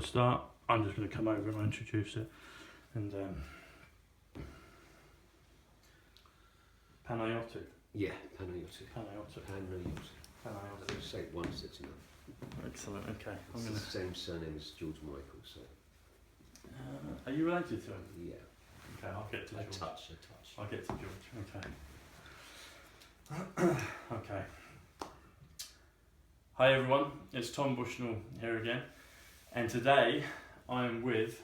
proper start, I'm just going to come over and introduce it. And PHANOTRON. Yeah, PHANOTRON. PHANOTRON. I'll say it once, that's enough. Excellent. Okay. It's the same surname as George Michael, so. Are you related to him? Yeah. Okay, I'll get to George. A touch. I'll get to George. Okay. Okay. Hi everyone, it's Tom Bushnell here again, and today I am with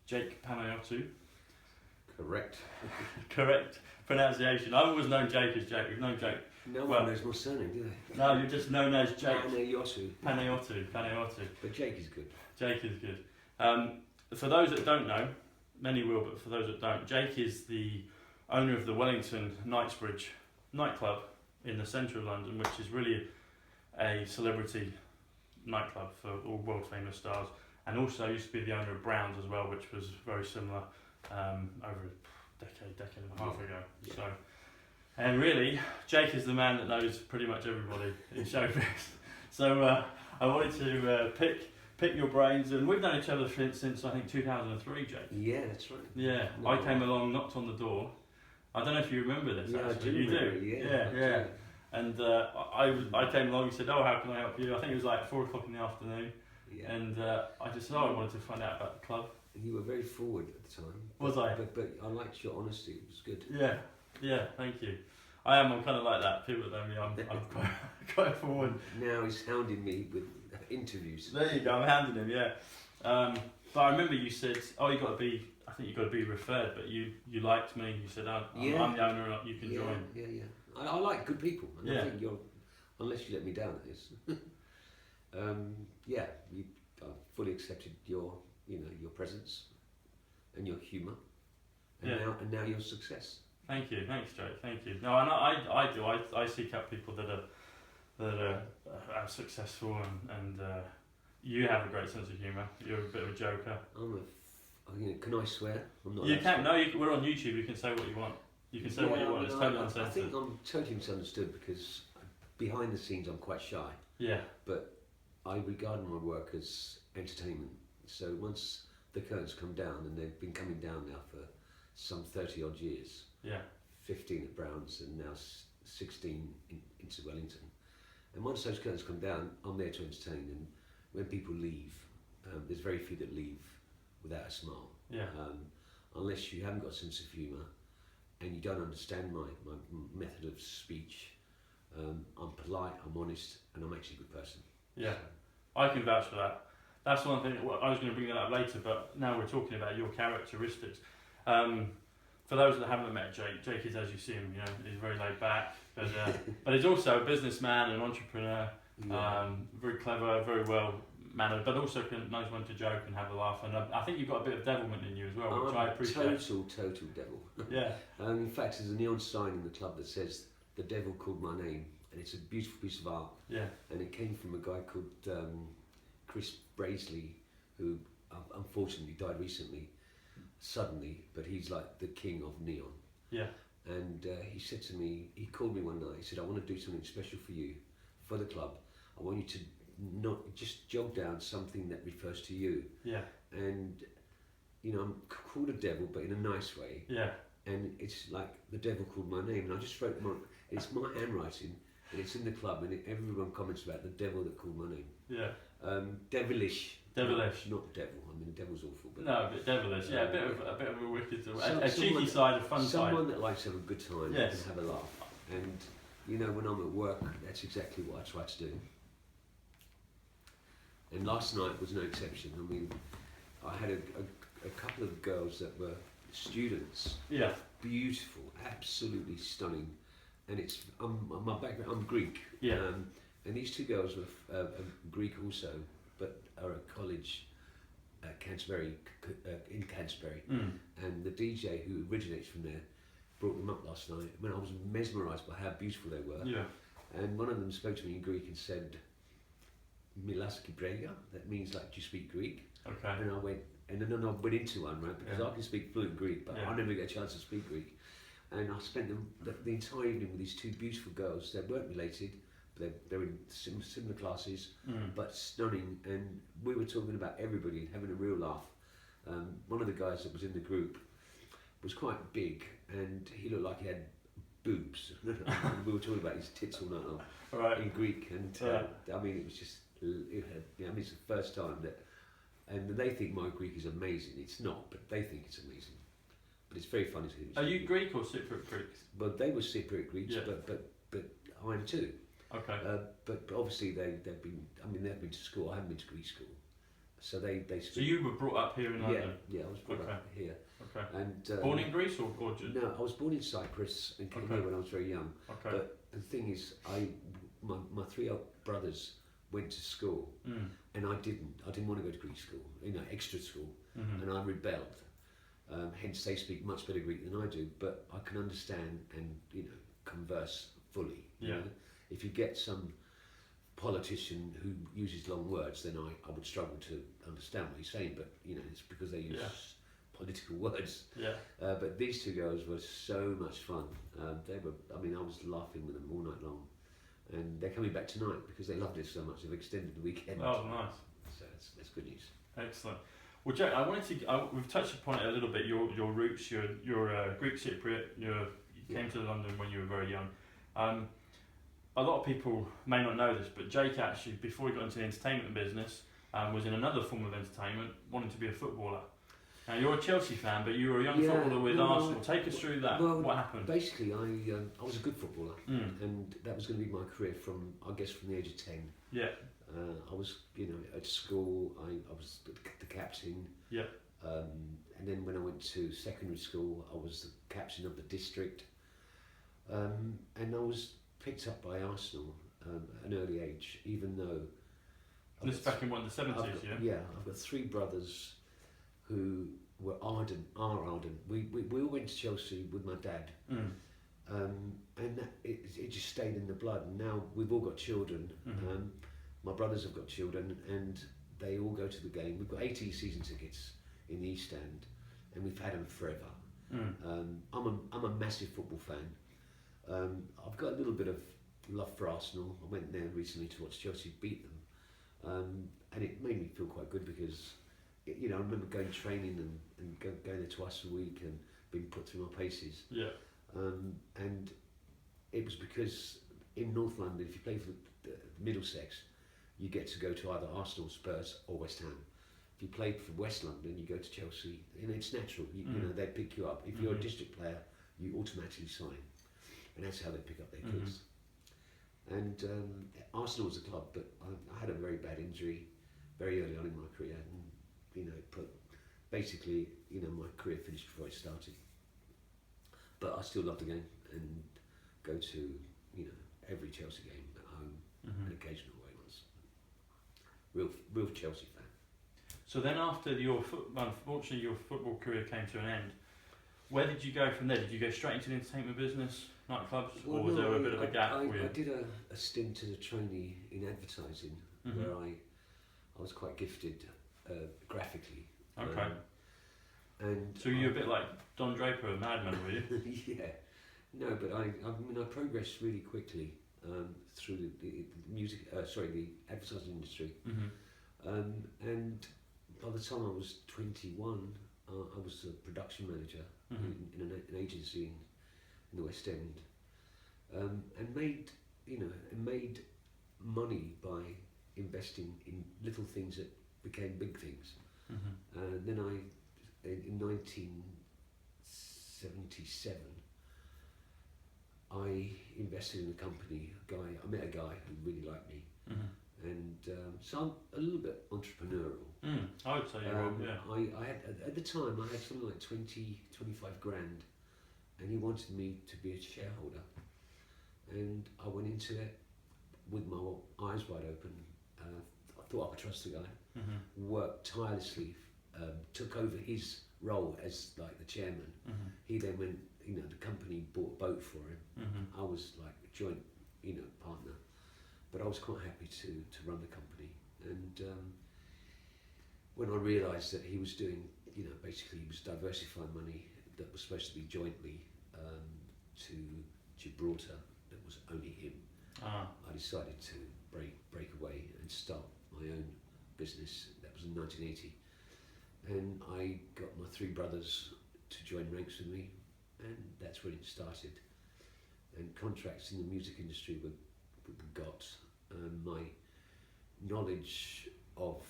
Jake PHANOTRON. Correct. Correct pronunciation. I've always known Jake as Jake. We've known Jake. No one knows my surname, do they? No, you're just known as Jake. PHANOTRON. But Jake is good. Jake is good. For those that don't know, many will, but for those that don't, Jake is the owner of the Wellington Knightsbridge nightclub in the centre of London, which is really a celebrity nightclub for all world famous stars, and also used to be the owner of Brown's as well, which was very similar over a decade and a half ago. Yeah. So, and really, Jake is the man that knows pretty much everybody in showbiz. So I wanted to pick your brains, and we've known each other since I think 2003, Jake. Yeah, that's right. Yeah, No, I came along, knocked on the door. I don't know if you remember this. Yeah, actually. I do. You Remember, do. Yeah. And I came along and said, oh, how can I help you? I think it was like 4 o'clock in the afternoon. Yeah. And I just said, oh, I wanted to find out about the club. And you were very forward at the time. Was I? But I liked your honesty. It was good. Yeah, thank you. I'm kind of like that. People that know me, I'm quite forward. Now he's hounding me with interviews. There you go, I'm hounding him, yeah. But I remember you said, oh, I think you've got to be referred, but you liked me. You said, I'm the owner, you can join. Yeah. I like good people. And Yeah. I think unless you let me down, that is. I fully accepted your presence and your humour, and now your success. Thank you, thanks, Jake. Thank you. No, and I do. I seek out people that are successful, and you have a great sense of humour. You're a bit of a joker. Can I swear? I'm not. You can. No, we're on YouTube. You can say what you want. You can say what you want. It's totally uncensored. I think I'm totally misunderstood because behind the scenes I'm quite shy. Yeah. But I regard my work as entertainment. So once the curtains come down, and they've been coming down now for some 30 odd years. Yeah. 15 at Brown's and now 16 into Wellington. And once those curtains come down, I'm there to entertain. And when people leave, there's very few that leave without a smile. Yeah. Unless you haven't got a sense of humour and you don't understand my method of speech. I'm polite, I'm honest, and I'm actually a good person. Yeah, I can vouch for that. That's one thing. Well, I was going to bring that up later, but now we're talking about your characteristics. For those that haven't met Jake is, as you see him, he's very laid back, but he's also a businessman, an entrepreneur, very clever, very well mannered, but also knows when to joke and have a laugh. And I think you've got a bit of devilment in you as well, which I appreciate. Total devil. Yeah. In fact, there's a neon sign in the club that says "The Devil Called My Name," and it's a beautiful piece of art. Yeah. And it came from a guy called Chris Braisley, who unfortunately died recently, suddenly. But he's like the king of neon. Yeah. And he said to me, he called me one night. He said, "I want to do something special for you, for the club. I want you to not just jog down something that refers to you." Yeah. And I'm called a devil, but in a nice way. Yeah. And it's like the devil called my name, and I just wrote it's my handwriting, and it's in the club, and everyone comments about the devil that called my name. Yeah. Devilish. Not devil. I mean, devil's awful. But no, but devilish. Yeah, a bit of a wicked, a cheeky side, a fun side. Someone that likes to have a good time and have a laugh. And when I'm at work, that's exactly what I try to do. And last night was no exception. I mean, I had a couple of girls that were students. Yeah. Beautiful, absolutely stunning. And my background, I'm Greek. Yeah. And these two girls were Greek also, but are at college at Canterbury, in Canterbury. And the DJ who originates from there brought them up last night. I mean, I was mesmerised by how beautiful they were. Yeah. And one of them spoke to me in Greek and said, "Milaski Brega," that means like, "Do you speak Greek?" Okay. And I went, and then I went into one, right, because I can speak fluent Greek, but I never get a chance to speak Greek. And I spent the entire evening with these two beautiful girls that weren't related, they're in similar classes, but stunning. And we were talking about everybody and having a real laugh. One of the guys that was in the group was quite big, and he looked like he had boobs. And we were talking about his tits all night long in Greek, and I mean, it was just, I mean, it's the first time that, and they think my Greek is amazing. It's not, but they think it's amazing. But it's very funny. Are you Greek or Cypriot Greeks? Well, they were Cypriot Greeks, but I am too. Okay. But obviously they've been. I mean, they've been to school. I haven't been to Greek school, so they speak. So you were brought up here in London? Yeah, I was brought up here. Okay. And born in Greece or just? No, I was born in Cyprus and came here when I was very young. Okay. But the thing is, my three brothers went to school, and I didn't. I didn't want to go to Greek school, extra school, and I rebelled. Hence, they speak much better Greek than I do, but I can understand and converse fully. You know? If you get some politician who uses long words, then I would struggle to understand what he's saying. But it's because they use political words. Yeah. But these two girls were so much fun. They were. I mean, I was laughing with them all night long, and they're coming back tonight because they loved it so much. They've extended the weekend. Oh, nice. So that's good news. Excellent. Well, Jack, I wanted to. We've touched upon it a little bit. Your roots. You're Greek Cypriot. You came to London when you were very young. A lot of people may not know this, but Jake actually, before he got into the entertainment business, was in another form of entertainment, wanting to be a footballer. Now you're a Chelsea fan, but you were a young footballer with Arsenal. Take us through that. Well, what happened? Basically, I was a good footballer, and that was going to be my career from the age of 10. Yeah. I was, at school, I was the captain. Yeah. And then when I went to secondary school, I was the captain of the district. And I was picked up by Arsenal at an early age, even though... This is back in the 70s, yeah? Yeah, I've got three brothers who are ardent. We all went to Chelsea with my dad. And it just stayed in the blood. And now we've all got children. My brothers have got children, and they all go to the game. We've got 18 season tickets in the East End, and we've had them forever. I'm a massive football fan. I've got a little bit of love for Arsenal. I went there recently to watch Chelsea beat them, and it made me feel quite good because, I remember going training and going there twice a week and being put through my paces. Yeah. And it was because in North London, if you play for Middlesex, you get to go to either Arsenal, Spurs, or West Ham. If you played for West London, you go to Chelsea, and it's natural. They pick you up. If you're a district player, you automatically sign, and that's how they pick up their kids. And Arsenal was a club, but I had a very bad injury very early on in my career, and basically, my career finished before it started. But I still love the game and go to every Chelsea game at home, and occasional away ones. Real Chelsea fan. So then, after unfortunately your football career came to an end, where did you go from there? Did you go straight into the entertainment business, nightclubs, or was there a bit of a gap for you? I did a stint as a trainee in advertising, where I was quite gifted graphically. Okay. And so you're a bit like Don Draper, a madman, were you? Yeah. No, but I progressed really quickly through the advertising industry. And by the time I was 21, I was a production manager in an agency in the West End, and made money by investing in little things that became big things. And then in 1977, I invested in a company. I met a guy who really liked me, and so I'm a little bit entrepreneurial. I would say you were, yeah. I had at the time I had something like 25 grand, and he wanted me to be a shareholder, and I went into it with my eyes wide open. I thought I could trust the guy. Worked tirelessly, took over his role as like the chairman. He then went, the company bought a boat for him. I was like a joint, partner, but I was quite happy to run the company. And when I realised that he was doing, basically he was diversifying money that was supposed to be jointly to Gibraltar, that was only him. I decided to break away and start my own business. That was in 1980, and I got my 3 brothers to join ranks with me, and that's when it started. And contracts in the music industry were got. My knowledge of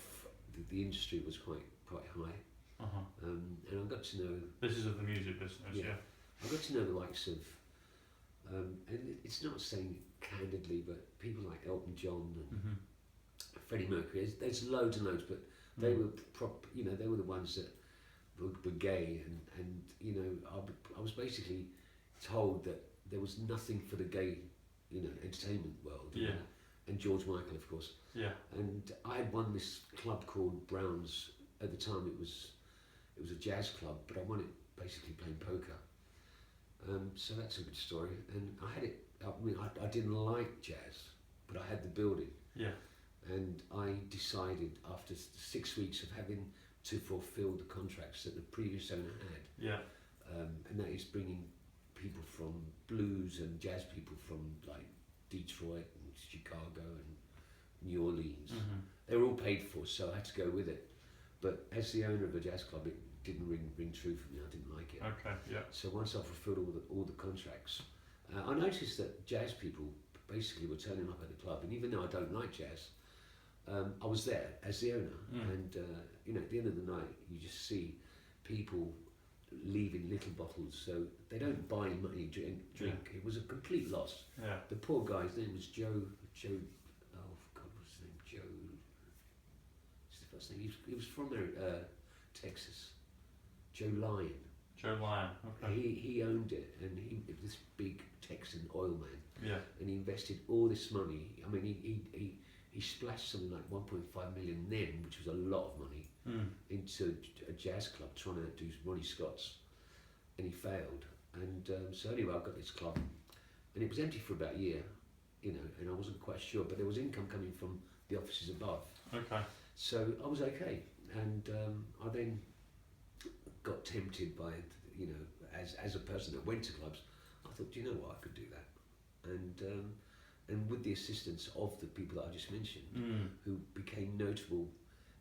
the industry was quite high, and I got to know. This is of the music business, yeah. I got to know the likes of, and it's not saying candidly, but people like Elton John and Freddie Mercury. There's loads and loads, but they were they were the ones that were gay, and I was basically told that there was nothing for the gay, entertainment world. Yeah. And George Michael, of course. Yeah. And I had won this club called Brown's. At the time, it was a jazz club, but I won it basically playing poker. So that's a good story. And I had it. I mean, I didn't like jazz, but I had the building. Yeah. And I decided after 6 weeks of having to fulfil the contracts that the previous owner had. Yeah. And that is bringing people from blues and jazz people from like Detroit and Chicago and New Orleans. They were all paid for, so I had to go with it. But as the owner of a jazz club, it didn't ring true for me. I didn't like it. Okay. Yeah. So once I fulfilled all the contracts, I noticed that jazz people basically were turning up at the club, and even though I don't like jazz, I was there as the owner, and at the end of the night, you just see people leaving little bottles, so they don't buy money drink. Yeah. It was a complete loss. Yeah. The poor guy's name was Joe. Oh God, what's his name? Joe. What's the first name? He was from Texas. Joe Lyon. Joe Lyon. Okay. He owned it, and he was this big Texan oil man. Yeah. And he invested all this money. I mean, he splashed something like 1.5 million then, which was a lot of money, into a jazz club trying to do Ronnie Scott's, and he failed. And so anyway, I got this club, and it was empty for about a year, and I wasn't quite sure, but there was income coming from the offices above. Okay. So I was okay, and I then got tempted by, as a person that went to clubs, I thought, do you know what, I could do that, and with the assistance of the people that I just mentioned, who became notable.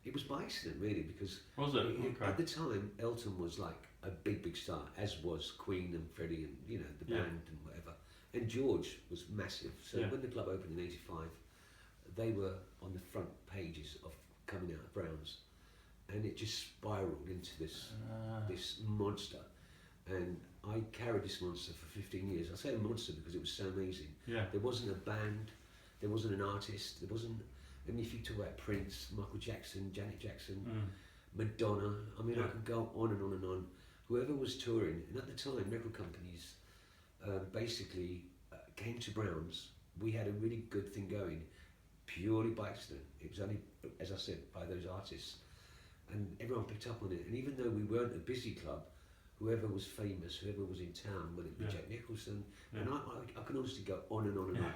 It was by accident, really, because was it? Okay. At the time, Elton was like a big star, as was Queen and Freddie and the band and whatever. And George was massive. So when the club opened in '85, they were on the front pages of coming out of Brown's, and it just spiraled into this monster. And I carried this monster for 15 years. I say a monster because it was so amazing. Yeah. There wasn't a band, there wasn't an artist, there wasn't. And if you talk about Prince, Michael Jackson, Janet Jackson, Madonna, I mean, I could go on and on and on. Whoever was touring, and at the time, record companies basically came to Brown's. We had a really good thing going, purely by accident. It was only, as I said, by those artists, and everyone picked up on it. And even though we weren't a busy club, whoever was famous, whoever was in town, whether it be Jack Nicholson, and I can honestly go on and on and on.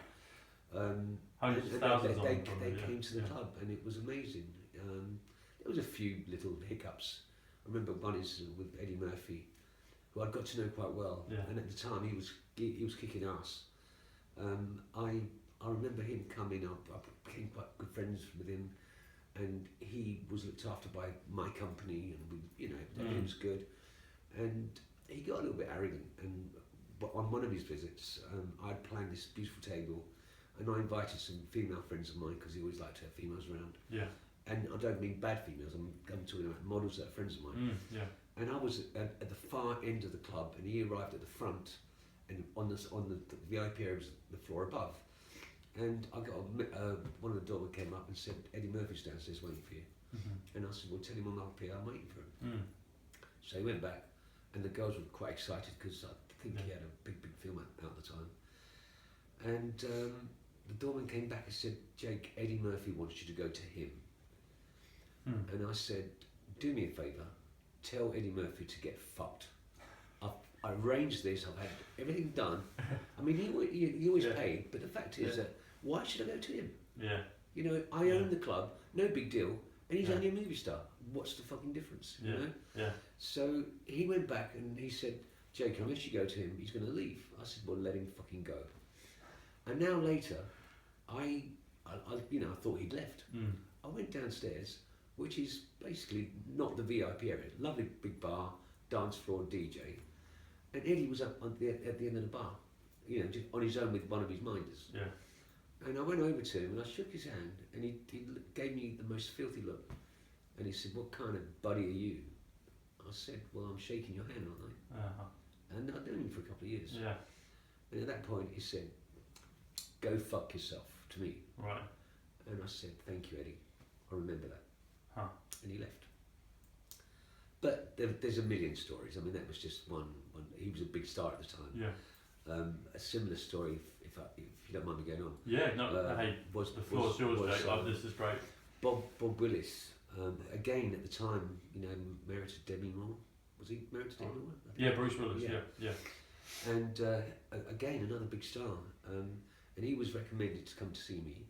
Hundreds of thousands they of them came to the club, and it was amazing. There was a few little hiccups. I remember one is with Eddie Murphy, who I'd got to know quite well, and at the time he was kicking ass. I remember him coming up. I became quite good friends with him, and he was looked after by my company, and everything was good. And he got a little bit arrogant, and on one of his visits, I'd planned this beautiful table, and I invited some female friends of mine because he always liked to have females around. Yeah. And I don't mean bad females. I'm talking about models that are friends of mine. And I was at the far end of the club, and he arrived at the front, and on the VIP area was the floor above. And I got one of the doormen came up and said, Eddie Murphy's downstairs waiting for you. And I said, well, tell him I'm up here, I'm waiting for him. So he went back, and the girls were quite excited because I think he had a big film out at the time. And the doorman came back and said, Jake, Eddie Murphy wants you to go to him. And I said, do me a favour, tell Eddie Murphy to get fucked. I arranged this, I've had everything done. I mean, he always paid, but the fact is that, why should I go to him? Yeah. I own the club, no big deal, and he's only a movie star. What's the fucking difference? You know? Yeah. So he went back and he said, Jake, unless you go to him, he's going to leave. I said, well, let him fucking go. And now later, I thought he'd left. I went downstairs, which is basically not the VIP area. Lovely big bar, dance floor, DJ, and Eddie was up at the end of the bar, just on his own with one of his minders. Yeah. And I went over to him and I shook his hand, and he gave me the most filthy look, and he said, "What kind of buddy are you?" I said, "Well, I'm shaking your hand, aren't I?" Uh-huh. And I'd known him for a couple of years. Yeah. And at that point, he said, "Go fuck yourself," to me. Right. And I said, "Thank you, Eddie. I remember that." Huh. And he left. But there's a million stories. I mean, that was just one. He was a big star at the time. Yeah. A similar story, if you don't mind me going on. Yeah, no, hey, the floor's yours, Jake. This is great. Bob Willis, again at the time, married to Demi Moore. Was he married to Demi Moore? Yeah, Bruce Willis, yeah. And again, another big star. And he was recommended to come to see me.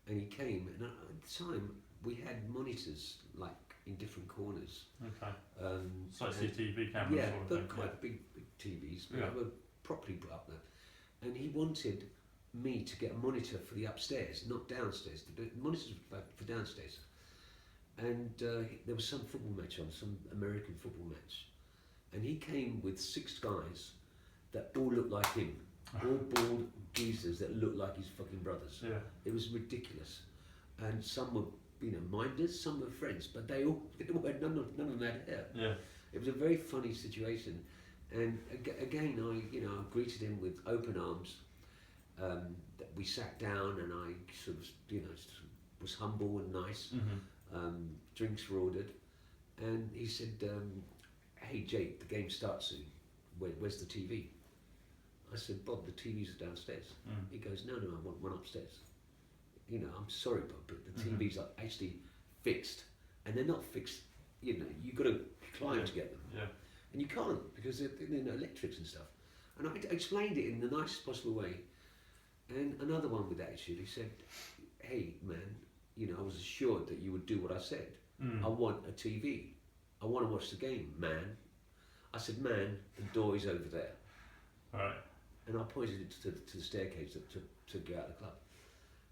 And he came, and at the time, we had monitors, like, in different corners. Okay. It's like CCTV cameras. Yeah, sort of but thing. quite big TVs. But Yeah. they were properly put up there. And he wanted me to get a monitor for the upstairs, not downstairs. The monitors were for downstairs. And there was some football match on, some American football match. And he came with 6 guys that all looked like him. All bald geezers that looked like his fucking brothers. Yeah. It was ridiculous. And some were, minders, some were friends, but none of them had hair. Yeah. It was a very funny situation. And again, I greeted him with open arms. We sat down, and I sort of, was humble and nice. Drinks were ordered, and he said, "Hey Jake, the game starts soon. Where's the TV?" I said, "Bob, the TVs are downstairs." He goes, No, I want one upstairs. I'm sorry, Bob, but the TVs are actually fixed, and they're not fixed. You've got to climb to get them. Yeah. And you can't, because they're electrics and stuff. And I explained it in the nicest possible way. And another one with attitude, he said, "Hey man, I was assured that you would do what I said. I want a TV. I want to watch the game, man." I said, "Man, the door is over there." Right. And I pointed it to the staircase to get out of the club.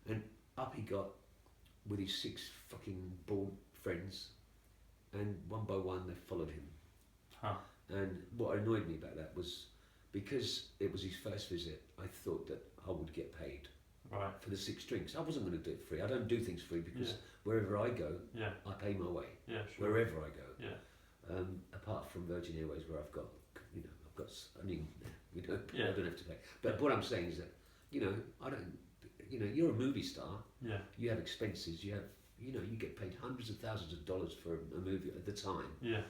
And up he got with his 6 fucking bald friends, and one by one they followed him. Huh. And what annoyed me about that was, because it was his first visit, I thought that I would get paid for the 6 drinks. I wasn't going to do it free. I don't do things free, because wherever I go, I pay my way. Yeah, sure. Wherever I go. Yeah. Apart from Virgin Airways, where I've got, I don't have to pay. But what I'm saying is that, I don't, you're a movie star. Yeah. You have expenses. You have, you get paid hundreds of thousands of dollars for a movie at the time. Yeah.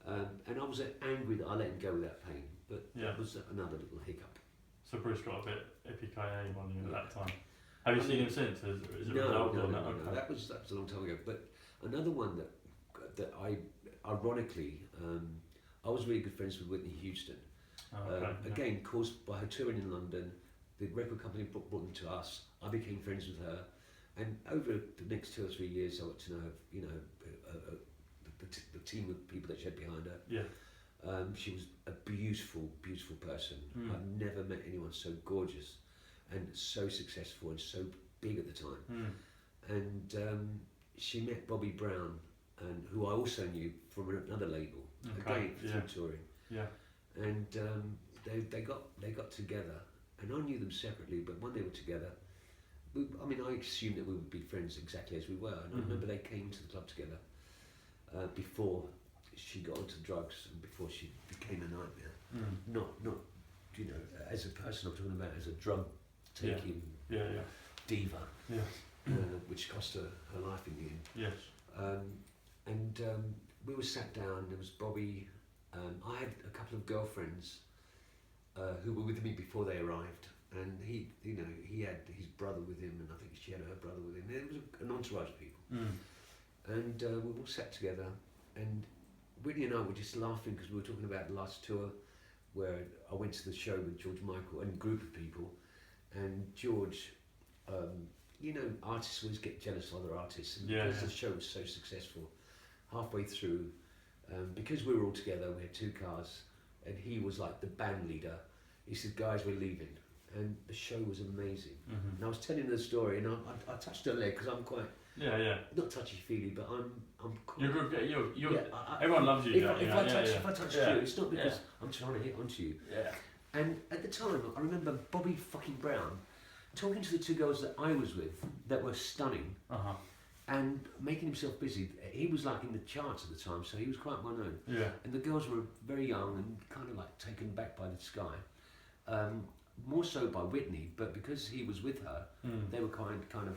And I was angry that I let him go without paying, but that was another little hiccup. So Bruce got a bit EPIA on you at that time. Have you seen him since? Is it No, Okay. that was a long time ago. But another one that I, ironically, I was really good friends with Whitney Houston. Again, caused by her touring in London. The record company brought them to us. I became friends with her, and over the next 2 or 3 years, I got to know, the team of people that she had behind her. Yeah. She was a beautiful, beautiful person. I've never met anyone so gorgeous and so successful and so big at the time. And she met Bobby Brown, and who I also knew from another label, again through touring. Yeah. And they got together, and I knew them separately, but when they were together, I assumed that we would be friends exactly as we were. And I remember they came to the club together before she got onto drugs and before she became a nightmare. Not as a person, I'm talking about as a drug taking diva, which cost her life in the end. Yes. And we were sat down. There was Bobby. I had a couple of girlfriends who were with me before they arrived, and he had his brother with him, and I think she had her brother with him. There was an entourage of people, and we all sat together, and Whitney and I were just laughing because we were talking about the last tour, where I went to the show with George Michael and a group of people, and George, artists always get jealous of other artists, and because the show was so successful, halfway through, because we were all together, we had 2 cars, and he was like the band leader. He said, "Guys, we're leaving," and the show was amazing. Mm-hmm. And I was telling her the story, and I touched her leg because I'm quite not touchy-feely, but I'm quite. You're good. You're yeah, everyone loves you. If I touch you, it's not because I'm trying to hit onto you. Yeah. And at the time, I remember Bobby fucking Brown talking to the two girls that I was with that were stunning. Uh-huh. And making himself busy. He was like in the charts at the time, so he was quite well known. Yeah. And the girls were very young and kind of like taken back by the sky. More so by Whitney, but because he was with her, they were kind of,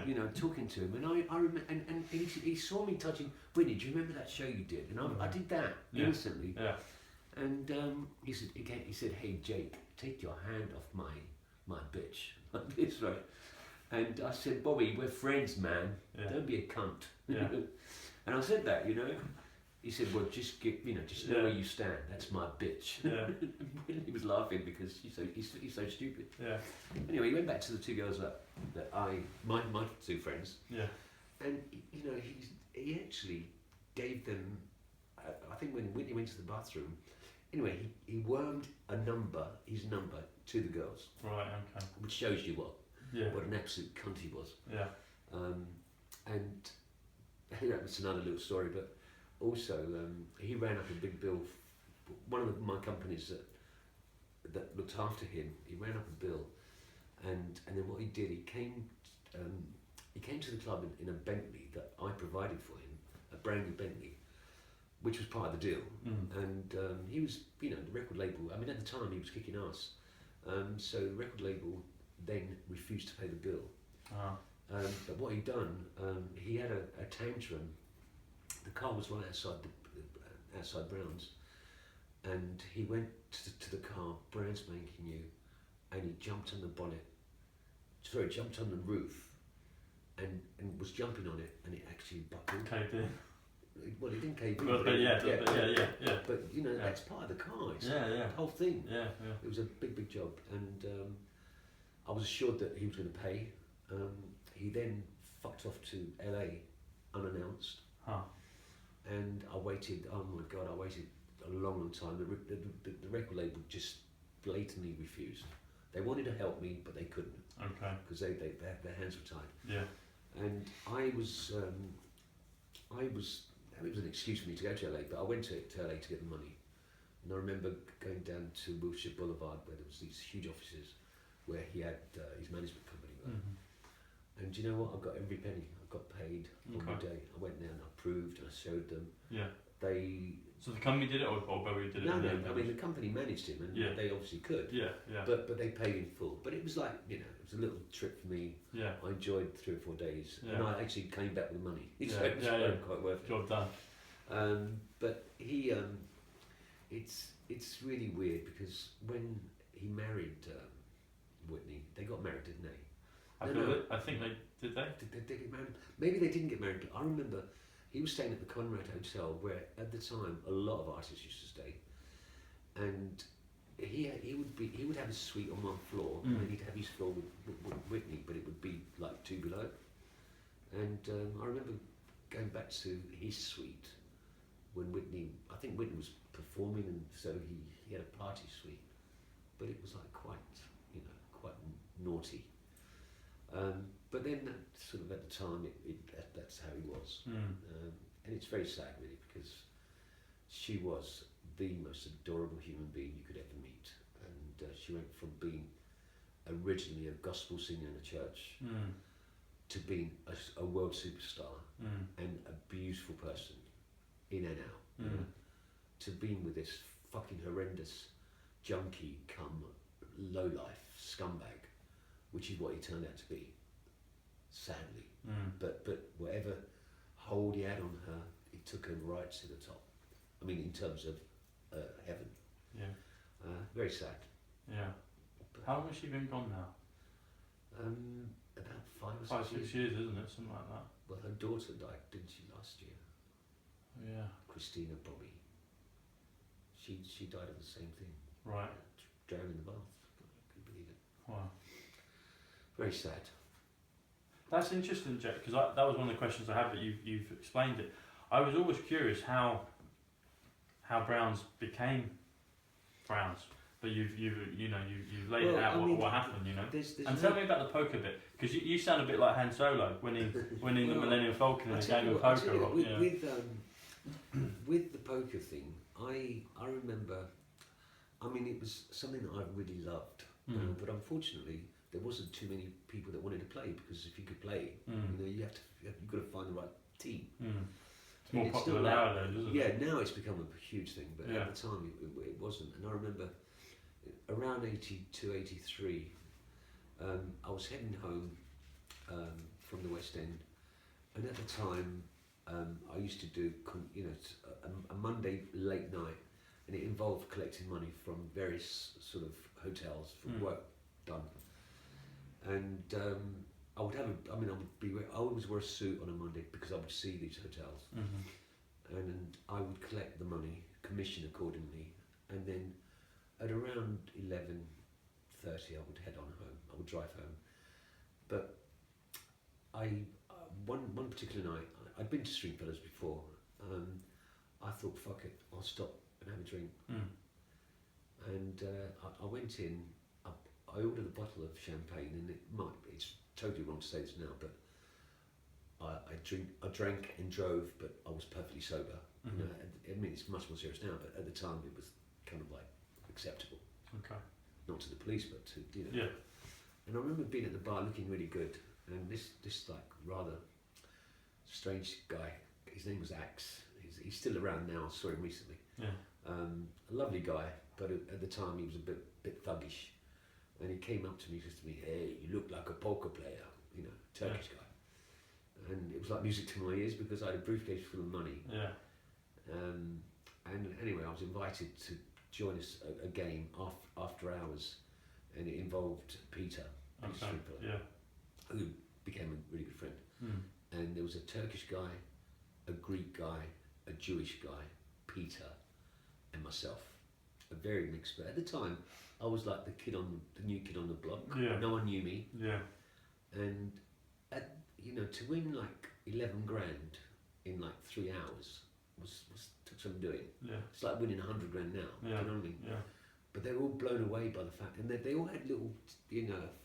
you know, talking to him. And I remember, and he saw me touching Whitney. Do you remember that show you did? And I did that innocently. Yeah. And he said, "Hey Jake, take your hand off my bitch," like this, right? And I said, "Bobby, we're friends, man. Yeah. Don't be a cunt." Yeah. And I said that, you know. He said, "Well, just know where you stand. That's my bitch." Yeah. He was laughing because he's so stupid. Yeah. Anyway, he went back to the two girls that my two friends. Yeah. And you know, he actually gave them. I think when Whitney went to the bathroom. Anyway, he wormed his number to the girls. Right. Okay. Which shows you what an absolute cunt he was. Yeah. And that's another little story, but also he ran up a big bill. One of my companies that looked after him, he ran up a bill, and then what he did, he came to the club in a Bentley that I provided for him, a brand new Bentley, which was part of the deal. And he was, you know, the record label. I mean, at the time he was kicking ass. So the record label then refused to pay the bill. But what he'd done, he had a tantrum. The car was right outside Brown's, and he went to the car, brand spanking new, and he jumped on the bonnet. Sorry, jumped on the roof, and was jumping on it, and it actually buckled. Caved in. Well, it didn't cave in. But yeah. But you know, that's part of the car. It's the whole thing. Yeah. It was a big job, and I was assured that he was going to pay. He then fucked off to LA unannounced, and I waited. Oh my God, I waited a long time. The record label just blatantly refused. They wanted to help me, but they couldn't. Okay. Because their hands were tied. Yeah. And it was an excuse for me to go to LA, but I went to LA to get the money. And I remember going down to Wilshire Boulevard where there was these huge offices where he had his management company. And do you know what? I got every penny. I got paid on the day. I went there and I proved and I showed them. Yeah. So the company did it, or Bowie did it? No. I mean, the company managed him, and they obviously could. Yeah. But they paid in full. But it was like, you know, it was a little trip for me. Yeah. I enjoyed 3 or 4 days, and I actually came back with money. So it was quite worth it. Job done. But he, it's really weird because when he married Whitney, they got married, didn't they? I think they did. Did they get married? Maybe they didn't get married. But I remember he was staying at the Conrad Hotel, where at the time a lot of artists used to stay, and he would have his suite on one floor, and then he'd have his floor with Whitney, but it would be like 2 below. And I remember going back to his suite when I think Whitney was performing, and so he had a party suite, but it was like quite naughty. But then sort of at the time, that's how he was. And it's very sad really, because she was the most adorable human being you could ever meet. And she went from being originally a gospel singer in a church to being a world superstar and a beautiful person in and out, to being with this fucking horrendous junkie come lowlife scumbag, which is what he turned out to be, sadly. But whatever hold he had on her, he took her right to the top. I mean, in terms of heaven. Yeah. Very sad. Yeah. But how long has she been gone now? About 5 or 6 years. 5-6 years, isn't it? Something like that. Well, her daughter died, didn't she, last year? Yeah. Christina Bobby. She died of the same thing. Right. Drowned in the bath. I couldn't believe it. Wow. Very sad. That's interesting, Jack, because that was one of the questions I had, but you've explained it. I was always curious how Browns became Browns, But you've laid it out what happened, you know. And tell me about the poker bit, because you sound a bit like Han Solo winning the Millennium Falcon in a game of poker. With the poker thing, I remember. I mean, it was something that I really loved, but unfortunately, there wasn't too many people that wanted to play, because if you could play, you've got to find the right team. It's more popular nowadays, isn't it? Yeah, now it's become a huge thing, but at the time it wasn't. And I remember around 82, 83, I was heading home from the West End, and at the time I used to do a Monday late night, and it involved collecting money from various sort of hotels for work done. And I always wear a suit on a Monday because I would see these hotels, and I would collect the money, commission accordingly, and then at around 11:30 I would head on home. I would drive home. But one particular night, I'd been to Stringfellows before. I thought, fuck it, I'll stop and have a drink. And I went in. I ordered a bottle of champagne, and it's totally wrong to say this now, but I drank and drove, but I was perfectly sober. You know, I mean, it's much more serious now, but at the time it was kind of like acceptable. Okay. Not to the police, but to Yeah. And I remember being at the bar looking really good, and this like rather strange guy. His name was Axel. He's still around now. I saw him recently. Yeah. A lovely guy, but at the time he was a bit thuggish. And he came up to me and said to me, "Hey, you look like a poker player," Turkish guy. And it was like music to my ears because I had a briefcase full of money. Yeah. And anyway, I was invited to join a game after hours, and it involved Peter, who became a really good friend. And there was a Turkish guy, a Greek guy, a Jewish guy, Peter, and myself. A very mixed, but at the time, I was like the new kid on the block. Yeah. No one knew me. Yeah. And to win like 11 grand in like 3 hours took some doing. Yeah. It's like winning 100 grand now. Yeah. Do you know what I mean? Yeah. But they were all blown away by the fact, and they all had little,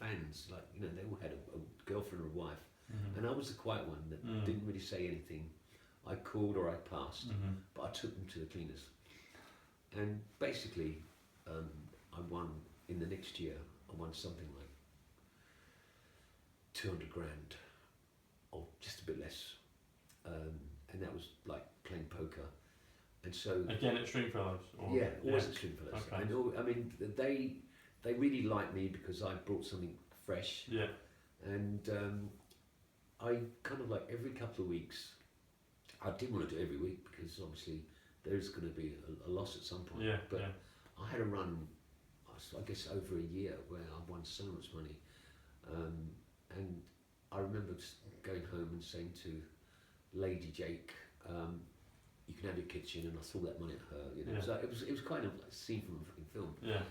fans. Like they all had a girlfriend or a wife, and I was the quiet one that didn't really say anything. I called or I passed, but I took them to the cleaners. And basically, I won in the next year. I won something like 200 grand, or just a bit less, and that was like playing poker. And so again at Stringfellows. Always at Stringfellows. Okay. And they really liked me because I brought something fresh. Yeah. And I kind of like every couple of weeks. I didn't want to do it every week because obviously there's going to be a loss at some point. Yeah. But I had a run, I guess over a year, where I won so much money, and I remember going home and saying to Lady Jake, "You can have your kitchen," and I threw that money at her. Yeah. So it was kind of like a scene from a fucking film. Yeah.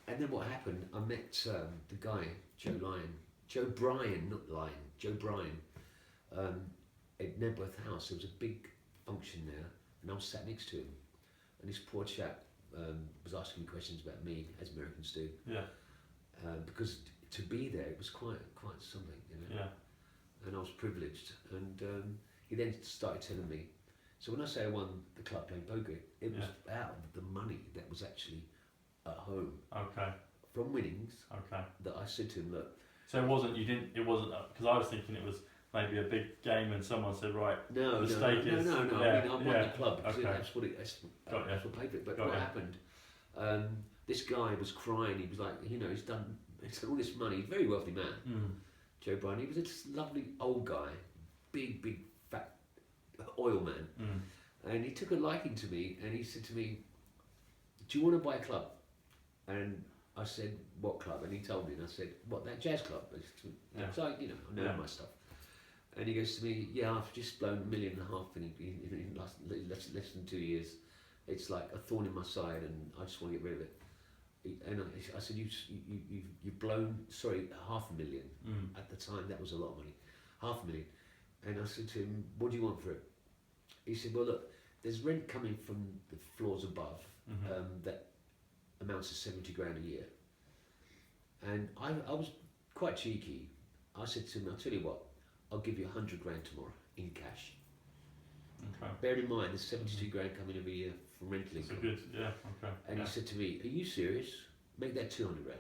And then what happened? I met the guy Joe Bryan, at Nebworth House. There was a big function there, and I was sat next to him, and this poor chap was asking me questions about me, as Americans do. Yeah. Because to be there, it was quite something, Yeah. And I was privileged, and he then started telling me. So when I say I won the club playing poker, it was out of the money that was actually at home. Okay. From winnings. Okay. That I said to him, look. So it wasn't because I was thinking it was maybe a big game and someone said, right, the stake is... No. I mean, I won the club because that's what paid for it. But what happened, this guy was crying. He was like, he's done all this money. Very wealthy man, Joe Bryan. He was this lovely old guy, big, fat oil man. And he took a liking to me, and he said to me, "Do you want to buy a club?" And I said, "What club?" And he told me, and I said, "What, that jazz club?" So I know my stuff. And he goes to me, "Yeah, I've just blown $1.5 million in less than 2 years. It's like a thorn in my side, and I just want to get rid of it." And I said, "You've blown, $500,000 at the time. That was a lot of money, $500,000. And I said to him, "What do you want for it?" He said, "Well, look, there's rent coming from the floors above that amounts to 70 grand a year. And I was quite cheeky. I said to him, I'll tell you what, I'll give you 100 grand tomorrow in cash. Okay. Bear in mind, there's 72 grand coming every year from rental income. So good, yeah, okay. And he said to me, are you serious? Make that 200 grand.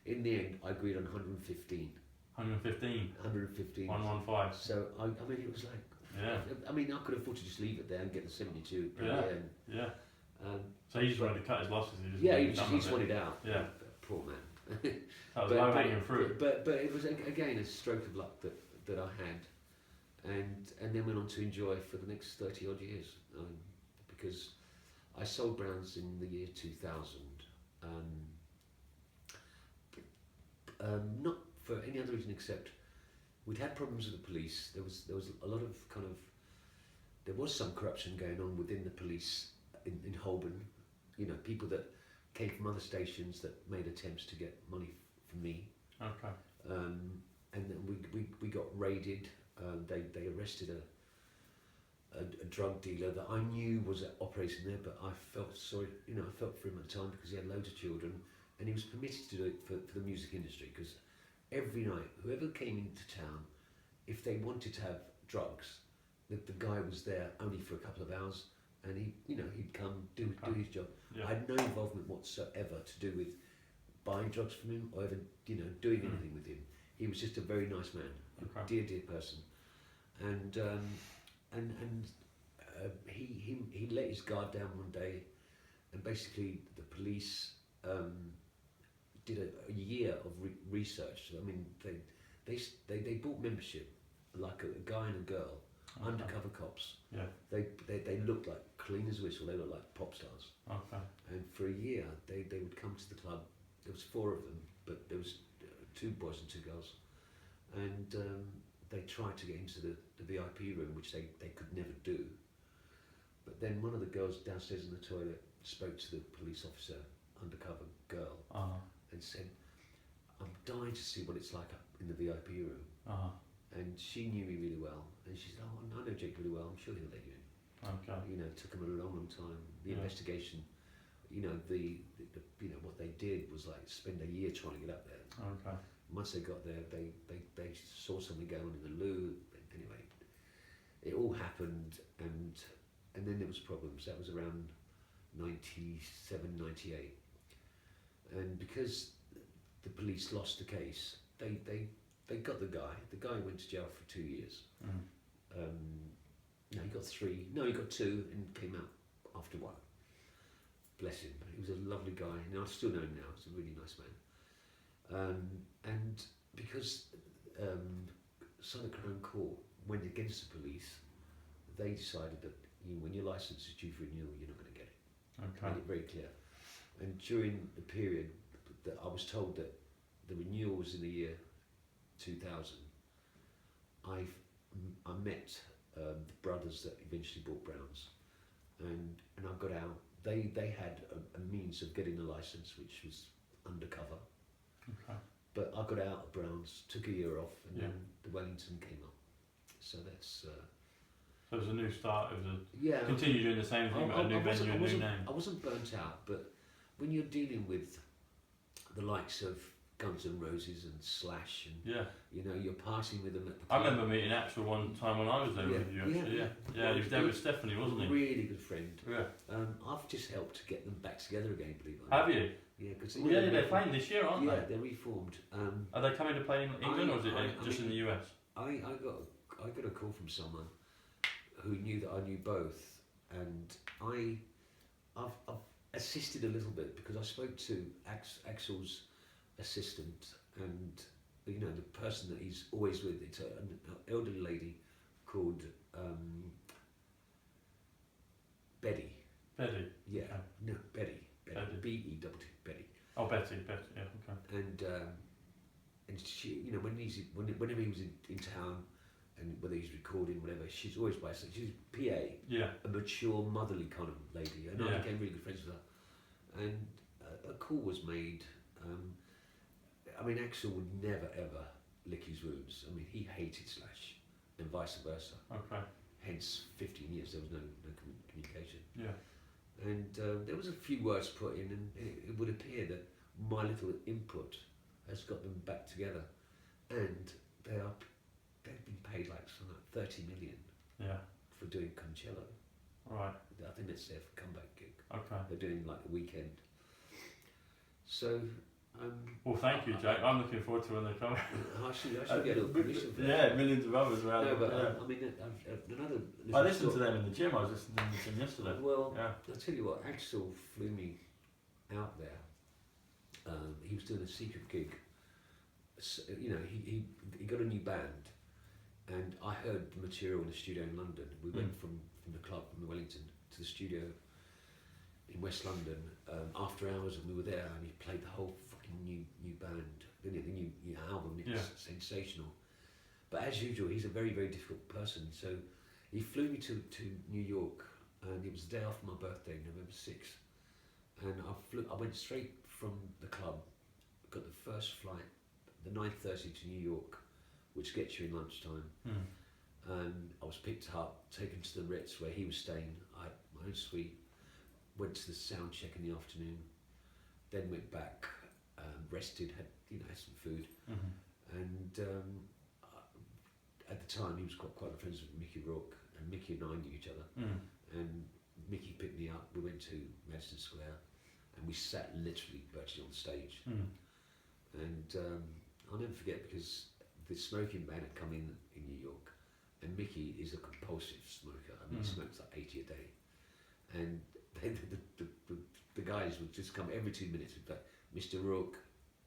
In the end, I agreed on 115. 115? 115. 115. So, I mean, it was like, yeah. I mean, I could afford to just leave it there and get the 72 per yeah. year. And, yeah. So he just wanted to cut his losses. He just wanted out. Yeah. Poor man. That was low hanging fruit. But it was again a stroke of luck that I had, and then went on to enjoy for the next 30 odd years, because I sold Browns in the year 2000, not for any other reason except we'd had problems with the police. There was a lot of there was some corruption going on within the police in Holborn. You know, people that came from other stations that made attempts to get money from me. Okay. And then we got raided. They arrested a drug dealer that I knew was operating there, but I felt sorry. You know, I felt for him at the time because he had loads of children, and he was permitted to do it for the music industry. Because every night, whoever came into town, if they wanted to have drugs, the guy was there only for a couple of hours, and he'd come do his job. Yeah. I had no involvement whatsoever to do with buying drugs from him or even doing anything with him. He was just a very nice man, a dear person, and he let his guard down one day, and basically the police did a year of research. I mean, they bought membership, like a guy and a girl. Undercover cops. Yeah. They looked like clean as a whistle. They looked like pop stars. Okay. And for a year, they would come to the club. There was 4 of them, but there was 2 boys and 2 girls, and they tried to get into the VIP room, which they could never do. But then one of the girls downstairs in the toilet spoke to the police officer, undercover girl, and said, "I'm dying to see what it's like up in the VIP room." And she knew me really well, and she said, "Oh, I know Jake really well. I'm sure he'll let you in." Okay. You know, it took him a long time. The investigation, the what they did was like spend a year trying to get up there. Okay. Once they got there, they saw something going on in the loo. Anyway, it all happened, and then there was problems. That was around 97, 98, and because the police lost the case, they got the guy. The guy went to jail for 2 years. No, he got 3. No, he got 2 and came out after 1. Bless him. He was a lovely guy. And I still know him now. He's a really nice man. And because Southern Crown Court went against the police, they decided that when your license is due for renewal, you're not going to get it. Okay. Made it very clear. And during the period that I was told that the renewal was in the year 2000, I met the brothers that eventually bought Browns, and I got out. They had a means of getting a license, which was undercover. Okay. But I got out of Browns, took a year off, and then the Wellington came up. So that's. So it was a new start. It was continue doing the same thing, but a new venue, a new name. I wasn't burnt out, but when you're dealing with the likes of Guns N' Roses and Slash, and you're partying with them at the club. I remember meeting Axel one time when I was there with you. Actually, he was there with Stephanie, wasn't he? Really good friend. Yeah. I've just helped to get them back together again, believe it or not. Have you? Yeah, because they're playing this year, aren't they? Yeah, they're reformed. Are they coming to play in England, or is it just in the US? I got a call from someone who knew that I knew both, and I've assisted a little bit because I spoke to Axel's assistant, and the person that he's always with. It's an elderly lady called Betty. Betty. Yeah. Okay. No, Betty. B-E-T-T. Betty. Oh, Betty. Yeah. Okay. And she, whenever he was in town, and whether he's recording, whatever, she's always by her side. She's PA. Yeah. A mature, motherly kind of lady, and I became really good friends with her. And a call was made. Axel would never ever lick his wounds. He hated Slash, and vice versa. Okay. Hence, 15 years there was no communication. Yeah. And there was a few words put in, and it would appear that my little input has got them back together, and they've been paid like something like 30 million for doing Concello. Right. I think that's their comeback gig. Okay. They're doing like the weekend. So. Well, thank you, Jake. I'm looking forward to when they come. I should get a permission for that. Yeah, millions of others around. No, but yeah. I mean, another. I listened to them in the gym. I was listening to them yesterday. Well, yeah. I'll tell you what. Axel flew me out there. He was doing a secret gig. So, you know, he got a new band, and I heard the material in the studio in London. We went from the club from Wellington to the studio in West London after hours, and we were there, and he played the whole fucking new band, the new album. It was sensational. But as usual, he's a very, very difficult person. So he flew me to New York, and it was the day after my birthday, November 6th. And I went straight from the club, got the first flight, the 9:30 to New York, which gets you in lunchtime. And I was picked up, taken to the Ritz where he was staying. I had my own suite. Went to the sound check in the afternoon, then went back, rested, had some food, and at the time he was quite good friends with Mickey Rourke, and Mickey and I knew each other, and Mickey picked me up. We went to Madison Square, and we sat literally virtually on stage, and I'll never forget because the smoking ban had come in New York, and Mickey is a compulsive smoker. I mean, he smokes like 80 a day, and the guys would just come every 2 minutes and be like, Mr. Rourke,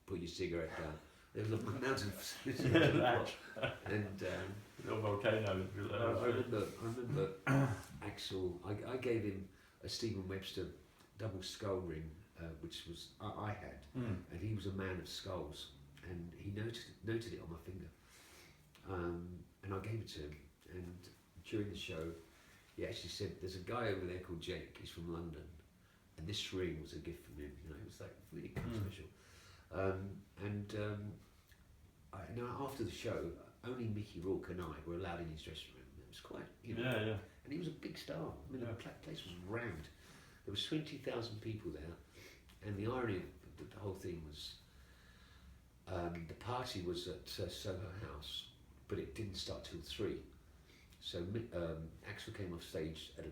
put your cigarette down. There was a mountain and little volcano. I remember Axel. I gave him a Stephen Webster double skull ring, which was I had, and he was a man of skulls, and he noted it on my finger, and I gave it to him. And during the show, he actually said, "There's a guy over there called Jake. He's from London, and this ring was a gift from him." It was like really quite special. Now after the show, only Mickey Rourke and I were allowed in his dressing room. It was quite, Yeah. And he was a big star. I mean, the place was rammed. There was 20,000 people there, and the irony of the whole thing was, the party was at Soho House, but it didn't start till 3. So Axel came off stage at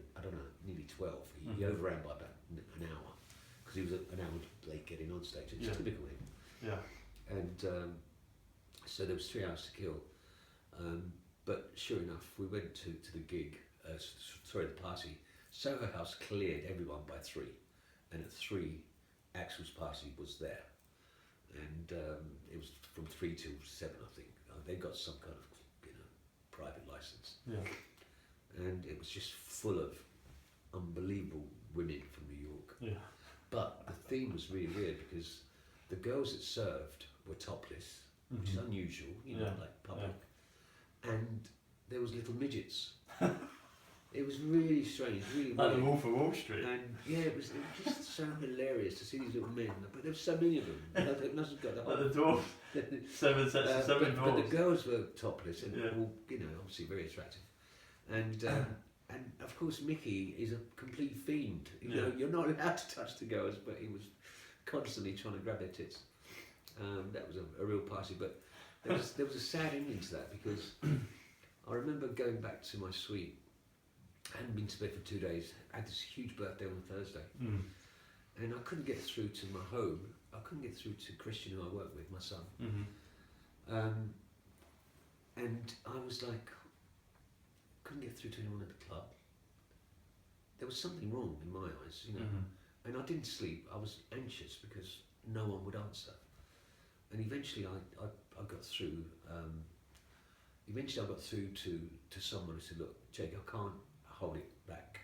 nearly 12. He overran by about an hour because he was an hour late getting on stage. It's typical him. Yeah. And so there was 3 hours to kill. But sure enough, we went to the gig. The party. Soho House cleared everyone by 3, and at 3, Axel's party was there, and it was from 3 till 7, I think. They got some kind of private license. Yeah. And it was just full of unbelievable women from New York. Yeah. But the theme was really weird because the girls that served were topless, which is unusual, like public. Yeah. And there was little midgets. It was really strange, really like weird. the Wolf of Wall Street. And it was just so hilarious to see these little men. But there were so many of them. It must have got the whole. Like the dwarves. 7 sets of 7 dwarves. But the girls were topless and all, obviously very attractive. And of course Mickey is a complete fiend. You're not allowed to touch the girls, but he was constantly trying to grab their tits. That was a real party. But there was a sad ending to that because I remember going back to my suite. I hadn't been to bed for 2 days. I had this huge birthday on a Thursday, and I couldn't get through to my home. I couldn't get through to Christian, who I work with, my son. And I was like, couldn't get through to anyone at the club. There was something wrong in my eyes, And I didn't sleep. I was anxious because no one would answer. And eventually, I got through. Eventually, I got through to someone who said, "Look, Jake, I can't hold it back.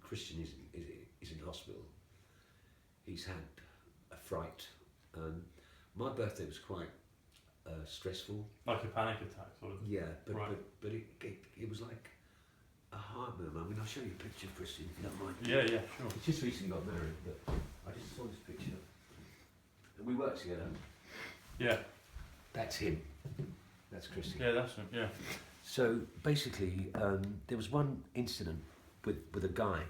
Christian is in hospital. He's had a fright. My birthday was quite stressful. Like a panic attack, sort of. Yeah, but it was like a heart murmur. I mean, I'll show you a picture of Christian if you don't mind. Yeah, sure. He just recently got married, but I just saw this picture. And we worked together. Yeah. That's him. That's Christian. Yeah, that's him, yeah. So basically, there was one incident with a guy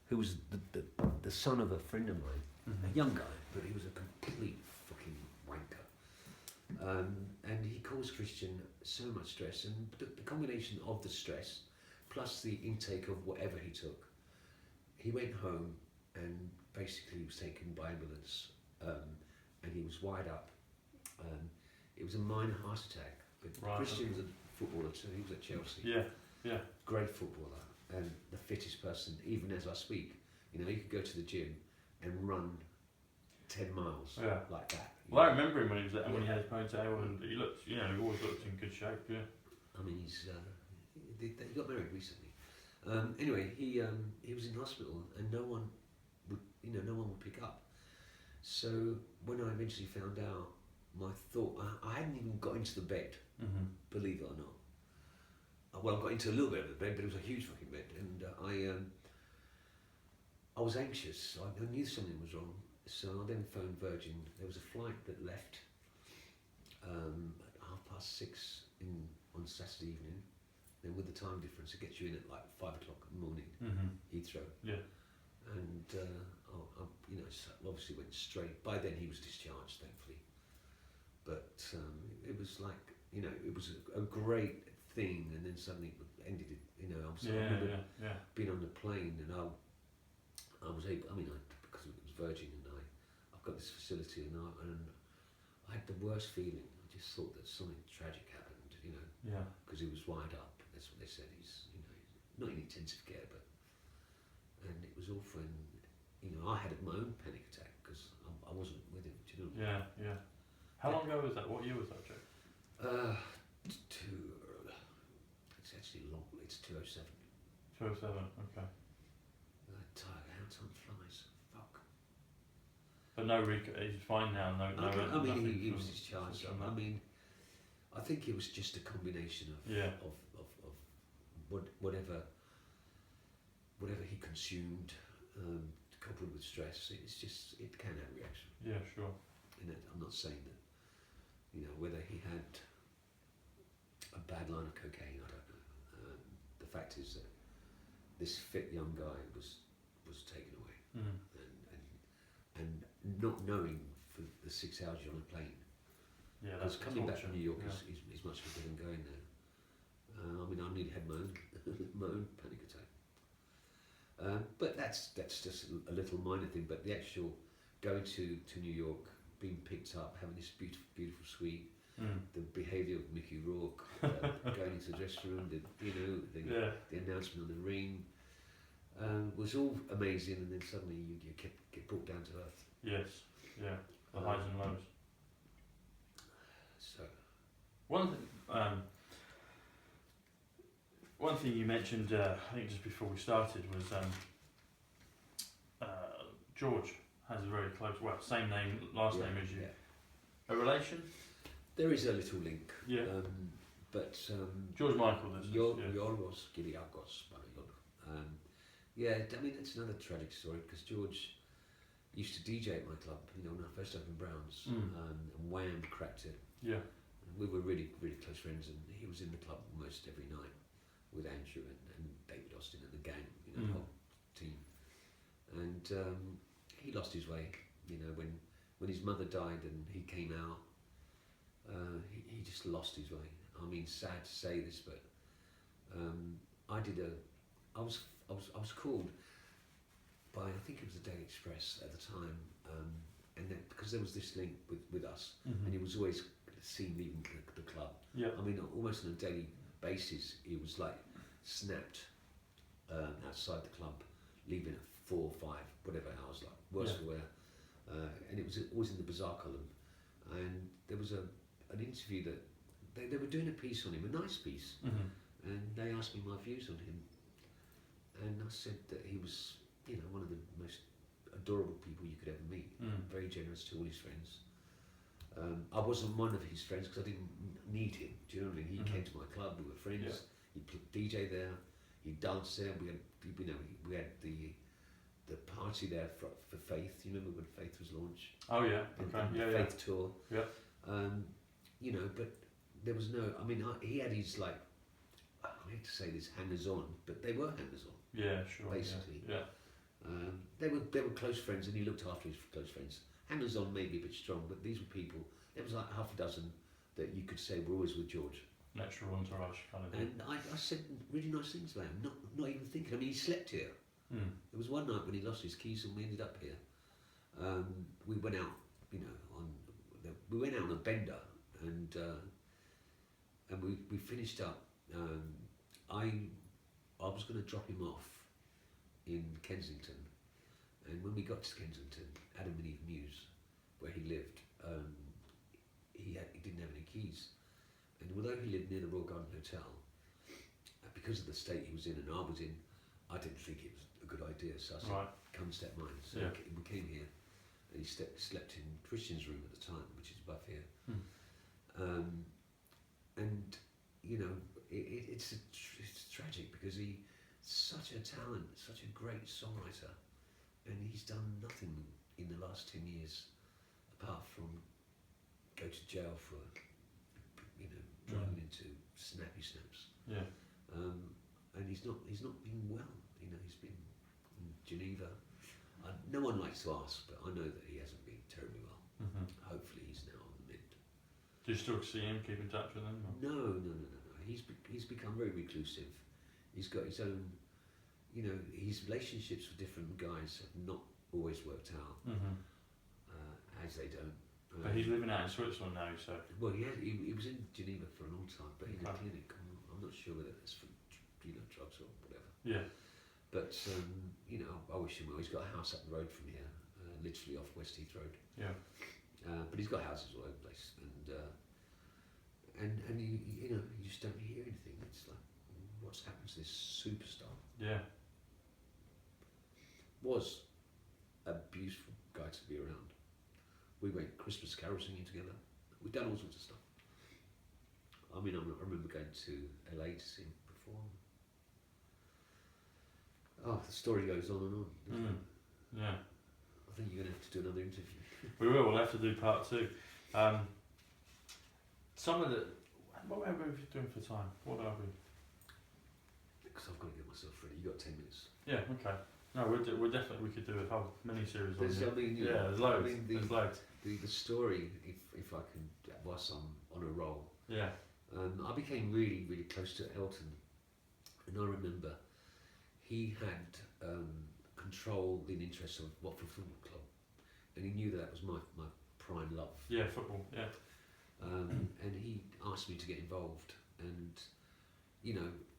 who was the son of a friend of mine, a young guy, but he was a complete fucking wanker. And he caused Christian so much stress, and the combination of the stress plus the intake of whatever he took, he went home and basically was taken by ambulance, and he was wired up. It was a minor heart attack, but Christian was a footballer too. He was at Chelsea. Yeah. Great footballer and the fittest person, even as I speak. You know, he could go to the gym and run 10 miles like that. Well, I remember him when he was there, when he had his ponytail, and he looked, you know, he always looked in good shape. Yeah. I mean, he got married recently. Anyway, he was in hospital, and no one would pick up. So when I eventually found out, my thought, I hadn't even got into the bed, believe it or not. Well, I got into a little bit of the bed, but it was a huge fucking bed, and I was anxious. I knew something was wrong, so I then phoned Virgin. There was a flight that left at 6:30 on Saturday evening. Then with the time difference, it gets you in at like 5 o'clock in the morning. Heathrow. Yeah. And so obviously went straight. By then he was discharged, thankfully. But it was like, you know, it was a great thing, and then suddenly it ended it. You know, I remember being on the plane, and I was able. I mean, because it was Virgin, and I've got this facility, and I had the worst feeling. I just thought that something tragic happened. You know, because he was wired up. That's what they said. He's, you know, not in intensive care, but and it was awful. And you know, I had my own panic attack because I wasn't with him. Do you know? Yeah. How long ago was that? What year was that, Joe? It's actually long. It's 2007. 2007. Okay. How time flies. Fuck. But no, he's fine now. No. I mean, he was discharged. I mean, I think it was just a combination of whatever he consumed, coupled with stress. It can have a reaction. Yeah, sure. And I'm not saying that, you know, whether he had a bad line of cocaine, I don't know. The fact is that this fit young guy was taken away, and not knowing for the 6 hours you're on a plane. Yeah, that's coming back from New York is much better than going there. I mean, I nearly had my own panic attack. But that's just a little minor thing. But the actual going to New York, being picked up, having this beautiful suite, the behaviour of Mickey Rourke, going into the dressing room, the announcement on the ring, was all amazing. And then suddenly you get brought down to earth. Yes, yeah, the highs and lows. So, one thing you mentioned, I think just before we started, was George has a very close, same name, last name as you. Yeah. A relation? There is a little link. Yeah. But George Michael, this Yorgos Kiriakos. Yeah, I mean, it's another tragic story because George used to DJ at my club, you know, when I first opened Brown's, and Wham cracked it. Yeah. We were really, really close friends, and he was in the club almost every night with Andrew and David Austin and the gang, you know, the whole team. And he lost his way, you know, when his mother died and he came out, he just lost his way. I mean, sad to say this, but I was called by, I think it was the Daily Express at the time, and then, because there was this link with us, and he was always seen leaving the club. Yeah. I mean, almost on a daily basis, he was like snapped outside the club, leaving at 4 or 5, whatever hours, like worse for wear. And it was always in the Bazaar column. And there was an interview that they were doing a piece on him, a nice piece, and they asked me my views on him. And I said that he was, you know, one of the most adorable people you could ever meet. Very generous to all his friends. I wasn't one of his friends because I didn't need him. Do you know what I mean? He came to my club. We were friends. Yeah. He played DJ there. He danced there. We had the party there for Faith. You remember when Faith was launched? Oh yeah. Okay. The Faith tour. Yeah. You know, but there was no. I mean, he had his like. I hate to say this, hangers on, but they were hangers on. Yeah, sure. Basically. Yeah. They were close friends, and he looked after his close friends. Hangers on maybe a bit strong, but these were people. There was like half a dozen that you could say were always with George. Natural entourage kind of thing. And I said really nice things about him, not even thinking. I mean, he slept here. There was one night when he lost his keys and we ended up here. We went out, we went out on a bender, and we finished up. I was going to drop him off in Kensington, and when we got to Kensington, Adam and Eve Mews, where he lived, he didn't have any keys. And although he lived near the Royal Garden Hotel, because of the state he was in and I was in, I didn't think it was a good idea. So I said, come step mine. So we came here, and he slept in Christian's room at the time, which is above here. And it's tragic because he's such a talent, such a great songwriter, and he's done nothing in the last 10 years apart from go to jail for driving into snappy snaps. Yeah. And he's not been well. He's been in Geneva. No one likes to ask, but I know that he hasn't been terribly well. Hopefully he's now on the mend. Do you still see him, keep in touch with him? Or? No. He's become very reclusive. He's got his own, his relationships with different guys have not always worked out, as they don't. But he's living out in Switzerland now, so... Well, he was in Geneva for a long time, but in a clinic. I'm not sure whether it's for drugs or whatever. Yeah. But, I wish him well. He's got a house up the road from here, literally off West Heath Road. Yeah. But he's got houses all over the place. And you just don't hear anything. It's like, what's happened to this superstar? Yeah. Was a beautiful guy to be around. We went Christmas carol singing together. We've done all sorts of stuff. I mean, I remember going to LA to see him perform. Oh, the story goes on and on. Doesn't it? Yeah. I think you're going to have to do another interview. We will. We'll have to do part 2. What are we doing for time? What are we? Because I've got to get myself ready. You've got 10 minutes. Yeah. Okay. No, we definitely could do a whole mini-series on it. There's loads. There's loads. The story, if I can, whilst I'm on a roll. Yeah. I became really, really close to Elton, and I remember he had control in the interests of Watford Football Club, and he knew that was my prime love. Yeah, football. Yeah. And he asked me to get involved, and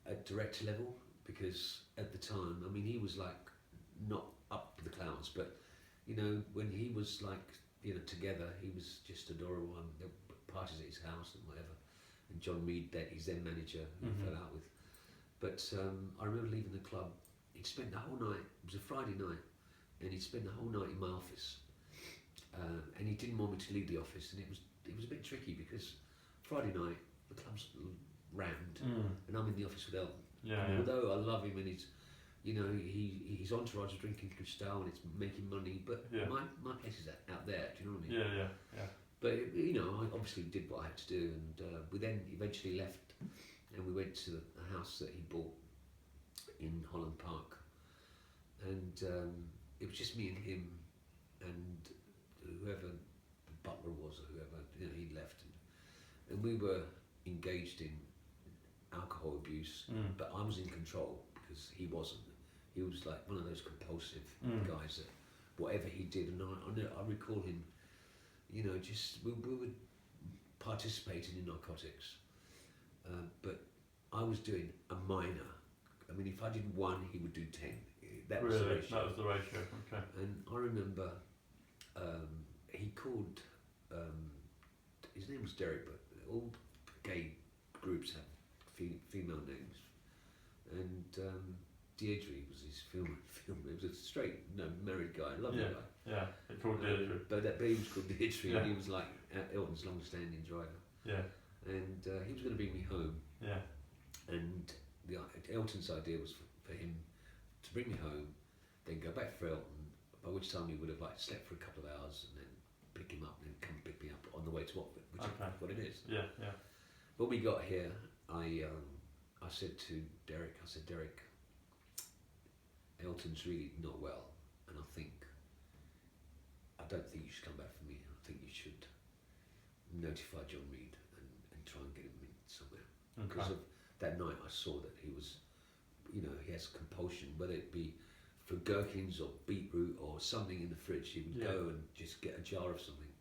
at director level, because at the time, I mean, he was like not up to the clouds, but when he was like together, he was just adorable. And there were parties at his house and whatever. And John Mead, his then manager, who he fell out with. But I remember leaving the club. He'd spent the whole night. It was a Friday night, and he'd spent the whole night in my office. And he didn't want me to leave the office, and it was a bit tricky because Friday night the club's rammed, and I'm in the office with Elton. Yeah. Although I love him and his entourage is drinking Cristal and it's making money, but my place is out there. Do you know what I mean? Yeah. But I obviously did what I had to do, and we then eventually left, and we went to a house that he bought in Holland Park, and it was just me and him, and whoever the butler was or whoever he'd left, and we were engaged in alcohol abuse, but I was in control because he wasn't. He was like one of those compulsive guys that whatever he did, and I recall him, just we were participating in narcotics, but I was doing a minor. I mean, if I did 1, he would do 10. That was the ratio. That was the ratio. Okay. And I remember he called. His name was Derek, but all gay groups have female names, and Deirdre was his film. It was a straight, married guy, lovely guy. Yeah, they called Deirdre. But he was called Deirdre, and he was like Elton's long-standing driver. Yeah. And he was going to bring me home. Yeah. And Elton's idea was for him to bring me home, then go back for Elton. By which time he would have slept for a couple of hours, and then pick him up, and then come pick me up on the way to Watford, which is what it is. Yeah. When we got here, I said to Derek, Derek, Elton's really not well. and I don't think you should come back for me. I think you should notify John Reed and try and get him in somewhere. Because of that night I saw that he was, he has compulsion, whether it be for gherkins or beetroot or something in the fridge, he would go and just get a jar of something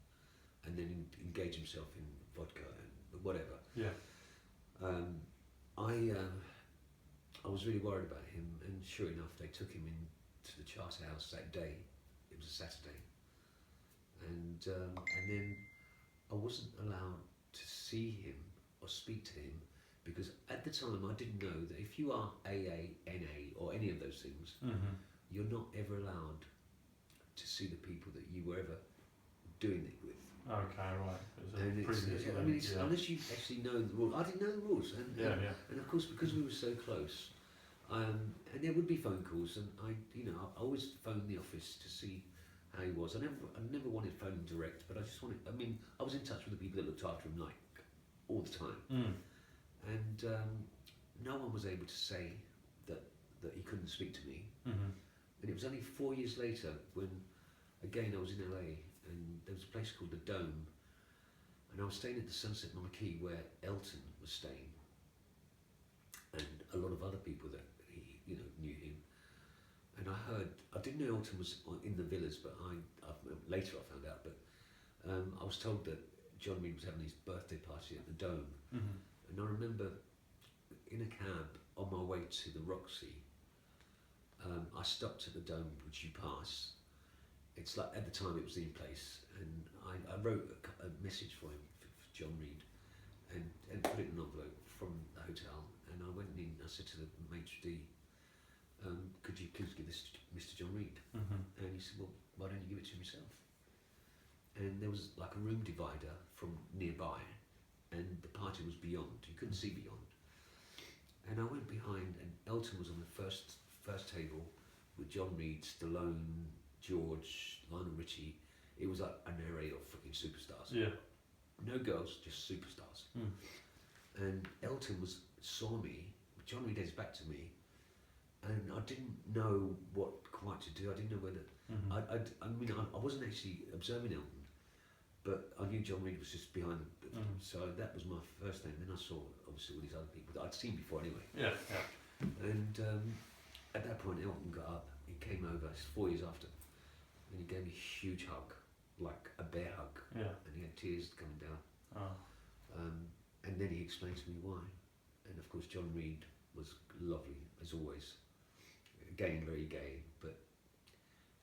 and then engage himself in vodka and whatever. Yeah. I was really worried about him, and sure enough they took him into the Charter House that day. It was a Saturday, and then I wasn't allowed to see him or speak to him, because at the time I didn't know that if you are AA, NA or any of those things, you're not ever allowed to see the people that you were ever doing it with. Okay, right. Unless you actually know the rules. I didn't know the rules, and of course because we were so close, and there would be phone calls, and I always phoned the office to see how he was. I never wanted to phone him direct, but I just wanted. I was in touch with the people that looked after him like all the time, and no one was able to say that he couldn't speak to me. And it was only 4 years later when, again, I was in LA. And there was a place called the Dome, and I was staying at the Sunset Marquee where Elton was staying, and a lot of other people that knew him. And I didn't know Elton was in the villas, but later I found out. But I was told that John Reed was having his birthday party at the Dome, and I remember in a cab on my way to the Roxy, I stopped at the Dome, which you pass. It's like, at the time it was the place, and I wrote a message for him, for John Reed, and put it in an envelope from the hotel, and I went in, I said to the maitre d', could you please give this to Mr. John Reed? And he said, well, why don't you give it to him yourself? And there was like a room divider from nearby, and the party was beyond, you couldn't see beyond. And I went behind, and Elton was on the first table with John Reed, Stallone, George, Lionel Richie. It was like an array of fucking superstars. Yeah. No girls, just superstars. And Elton saw me, John Reed had his back to me, and I didn't know what quite to do. I didn't know whether, I wasn't actually observing Elton, but I knew John Reed was just behind them. So that was my first thing. Then I saw, obviously, all these other people that I'd seen before anyway. Yeah. And at that point, Elton got up, he came over, it's 4 years after, and he gave me a huge hug, like a bear hug, and he had tears coming down. And then he explained to me why. And of course John Reed was lovely, as always. Again, very gay, but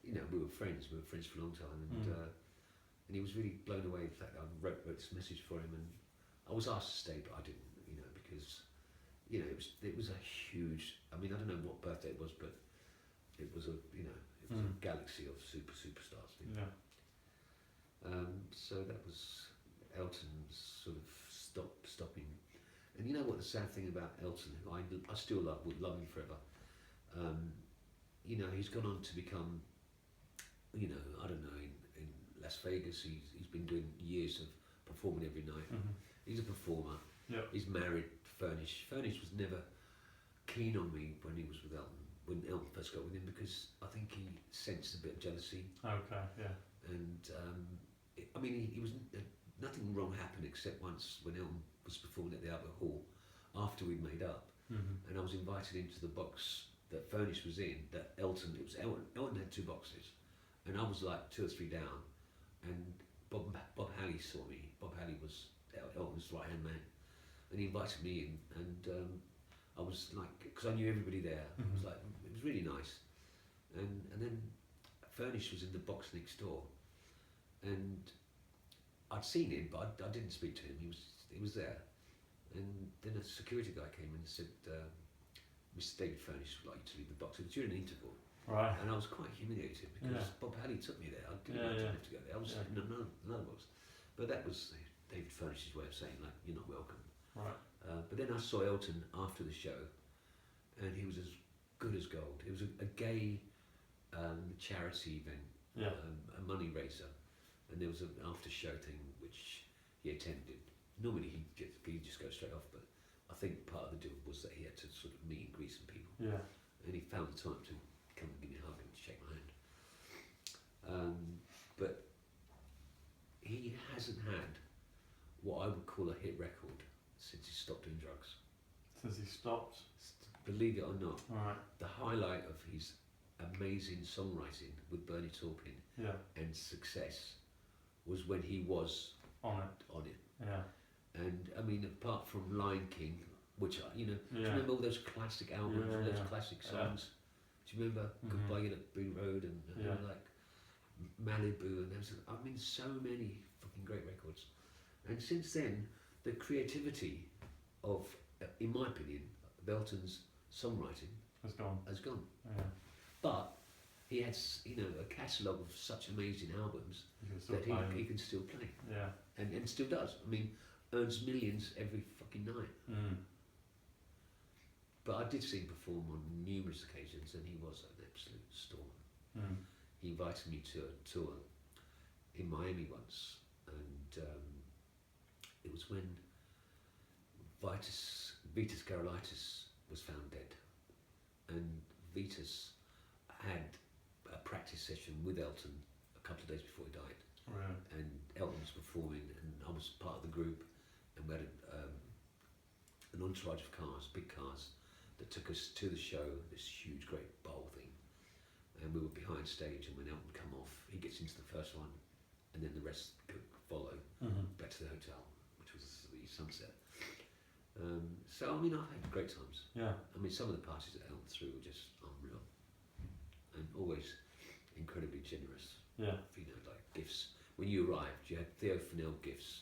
we were friends for a long time, and he was really blown away with the fact that I wrote this message for him, and I was asked to stay, but I didn't, because it was a huge, I don't know what birthday it was, but it was a galaxy of superstars. So that was Elton's sort of stopping. And you know what the sad thing about Elton, who I still would love him forever. He's gone on to become, I don't know, in Las Vegas, he's been doing years of performing every night. He's a performer. He's married to Furnish. Furnish was never keen on me when he was with Elton. When Elton first got with him, because I think he sensed a bit of jealousy. Okay, yeah. And he was nothing wrong happened except once when Elton was performing at the Albert Hall after we'd made up, and I was invited into the box that Furnish was in. That Elton had two boxes, and I was like 2 or 3 down, and Bob Halley saw me. Bob Halley was Elton's right hand man, and he invited me in, and I was like, because I knew everybody there. It was really nice, and then Furnish was in the box next door, and I'd seen him, but I didn't speak to him. He was there, and then a security guy came in and said, "Mr. David Furnish would like you to leave the box." It was during an interval, right? And I was quite humiliated because Bob Halley took me there. I didn't have to go there. I was in another box, but that was David Furnish's way of saying, like, you're not welcome. Right. But then I saw Elton after the show, and he was as good as gold. It was a gay charity event, a money raiser, and there was an after show thing which he attended. Normally he'd just go straight off, but I think part of the deal was that he had to sort of meet and greet some people. Yeah. And he found the time to come and give me a hug and shake my hand. But he hasn't had what I would call a hit record since he stopped doing drugs. Since he stopped? Believe it or not, Right. the highlight of his amazing songwriting with Bernie Taupin and success was when he was on it. Yeah. And I mean, apart from Lion King, which do you remember all those classic albums, those classic songs? Do you remember Goodbye Yellowby Road and like Malibu and those? I mean, so many fucking great records. And since then, the creativity of, in my opinion, Elton's songwriting has gone. Yeah. But he has, a catalogue of such amazing albums that he can still play. Yeah. And still does. I mean, earns millions every fucking night. But I did see him perform on numerous occasions, and he was an absolute storm. He invited me to a tour in Miami once, and it was when Vitas Garolitis was found dead, and Vitas had a practice session with Elton a couple of days before he died. Right. And Elton was performing, and I was part of the group, and we had an entourage of cars, big cars, that took us to the show, this huge, great bowl thing, and we were behind stage, and when Elton come off, he gets into the first one, and then the rest follow back to the hotel, which was the Sunset. So, I mean, I've had great times. Yeah. I mean, some of the parties that Elton threw were just unreal, and always incredibly generous. Yeah. Like gifts. When you arrived, you had Theo Fennell gifts,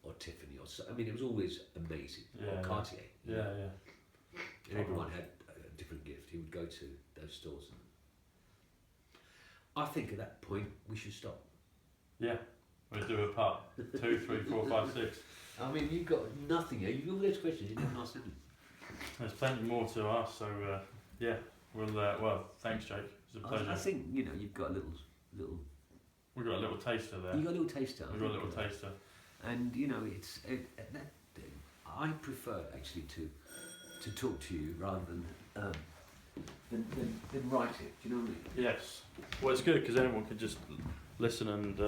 or Tiffany, or I mean, it was always amazing. Or Cartier. Yeah. And everyone had a different gift. He would go to those stores. And I think at that point we should stop. Yeah. We'll do a part 2, 3, 4, 5, 6. I mean, you've got nothing here. You've got all those questions. You didn't ask anything. There's plenty more to ask. So well, thanks, Jake. It was a pleasure. I think you've got a little. We've got a little taster there. You got a little taster. We've got a little taster. And I prefer actually to talk to you rather than write it. Do you know what I mean? Yes. Well, it's good because anyone can just listen and